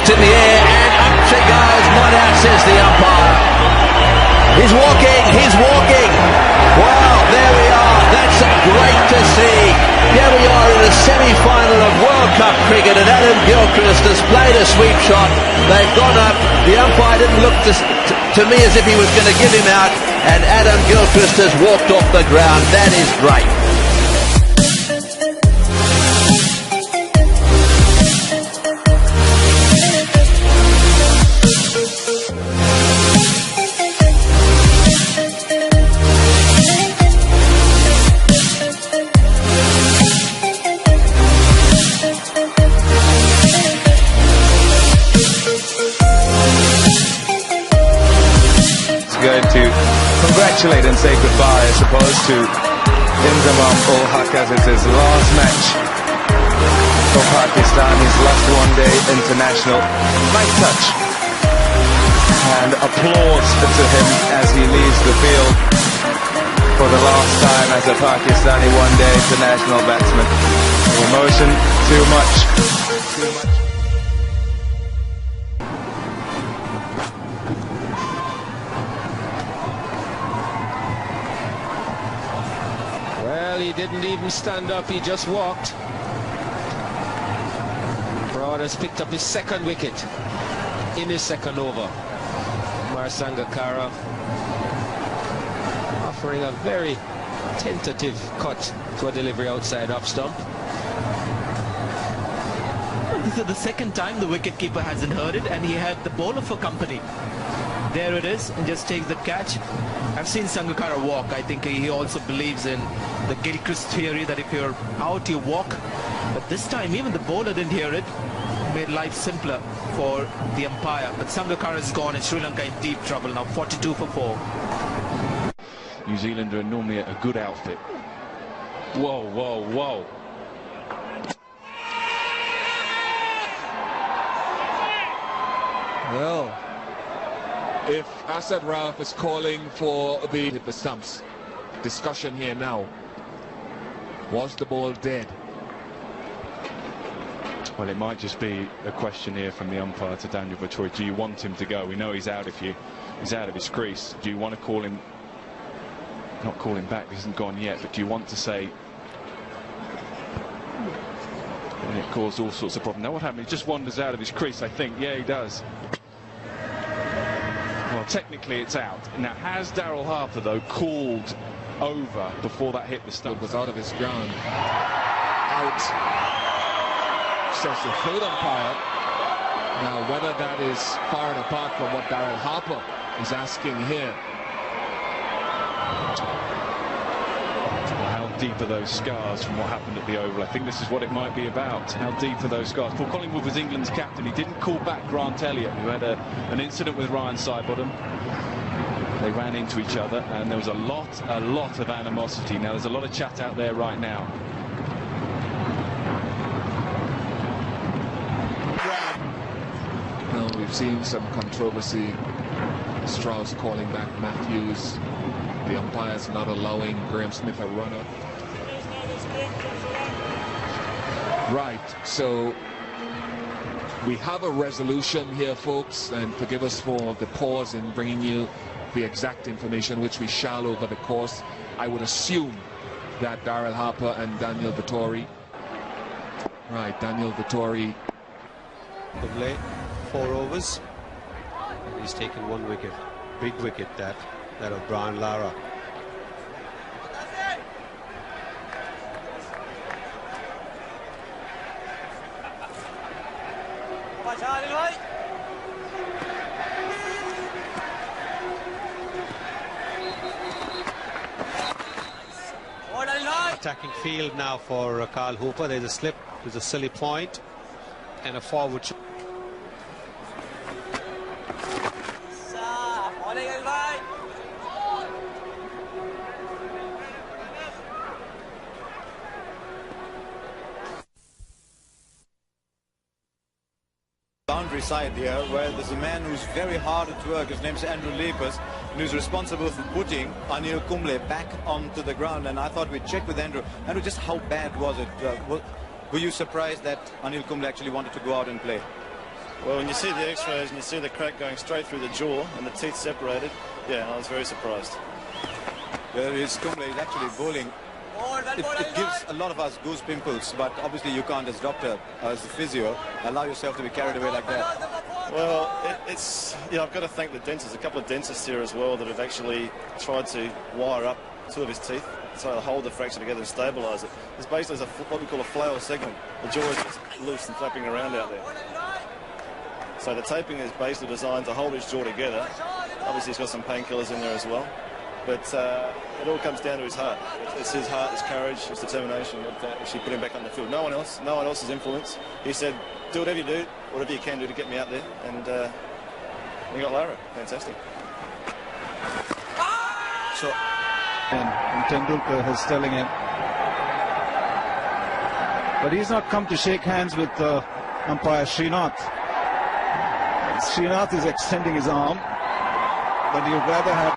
It's in the air, and up she goes. Not out, says the umpire. He's walking. Wow, there we are. That's great to see. Here we are in the semi-final of World Cup cricket, and Adam Gilchrist has played a sweep shot. They've gone up. The umpire didn't look to me as if he was going to give him out, and Adam Gilchrist has walked off the ground. That is great. Going to congratulate and say goodbye, I suppose, to Inzamam ul Haq, as it's his last match for Pakistan, his last one-day international. Nice touch and applause to him as he leaves the field for the last time as a Pakistani one-day international batsman. The emotion, too much. He didn't even stand up, he just walked. Broad has picked up his second wicket in his second over. Umar Sangakkara offering a very tentative cut to a delivery outside off stump. the second time the wicketkeeper hasn't heard it, and he had the bowler for company. There it is, and just takes the catch. I've seen Sangakkara walk. I think he also believes in the Gilchrist theory that if you're out, you walk. But this time, even the bowler didn't hear it. Made life simpler for the umpire. But Sangakkara is gone, and Sri Lanka in deep trouble now. 42 for 4. New Zealand are normally a good outfit. Whoa, whoa, whoa. Well, if Asad Rauf is calling for the stumps, discussion here now. Was the ball dead? Well, it might just be a question here from the umpire to Daniel Vettori. Do you want him to go? We know he's out of his crease. Do you want to call him? Not call him back. He hasn't gone yet. But do you want to say? And it caused all sorts of problems. Now what happened? He just wanders out of his crease, I think. Yeah, he does. Well, technically it's out. Now, has Daryl Harper, though, called over before that hit the stump? It was out of his ground. Out, says the third umpire. Now, whether that is far and apart from what Daryl Harper is asking here. How deep are those scars from what happened at the Oval? I think this is what it might be about. How deep are those scars? Paul Collingwood was England's captain. He didn't call back Grant Elliott, who had an incident with Ryan Sidebottom. They ran into each other, and there was a lot of animosity. Now, there's a lot of chat out there right now. Well, we've seen some controversy. Strauss calling back Matthews. The umpires not allowing Graham Smith a runner. Right, so we have a resolution here, folks, and forgive us for the pause in bringing you the exact information, which we shall over the course. I would assume that Daryl Harper and Daniel Vettori. Right, Daniel Vettori. Kumble, 4 overs. He's taken 1 wicket. Big wicket, that of Brian Lara. Attacking field now for Kyle Hooper. There's a slip, there's a silly point, and a forward. Boundary side here, where there's a man who's very hard at work. His name's Andrew Lepers, and who's responsible for putting Anil Kumble back onto the ground. And I thought we'd check with Andrew. Andrew, just how bad was it? Were you surprised that Anil Kumble actually wanted to go out and play? Well, when you see the x-rays and you see the crack going straight through the jaw and the teeth separated, yeah, I was very surprised. There is Kumble. He's actually bowling. It gives a lot of us goose pimples, but obviously you can't, as doctor, as a physio, allow yourself to be carried away like that. Well, it's, yeah, I've got to thank the dentists, a couple of dentists here as well that have actually tried to wire up 2 of his teeth so they'll hold the fracture together and stabilise it. It's basically what we call a flail segment. The jaw is just loose and flapping around out there. So the taping is basically designed to hold his jaw together. Obviously he's got some painkillers in there as well. But it all comes down to his heart. It's his heart, his courage, his determination that actually put him back on the field. No one else's influence. He said, do whatever you do, whatever you can do to get me out there. And you got Lara. Fantastic. So, and Tendulkar is telling him. But he's not come to shake hands with umpire Srinath. Srinath is extending his arm, but you'd rather have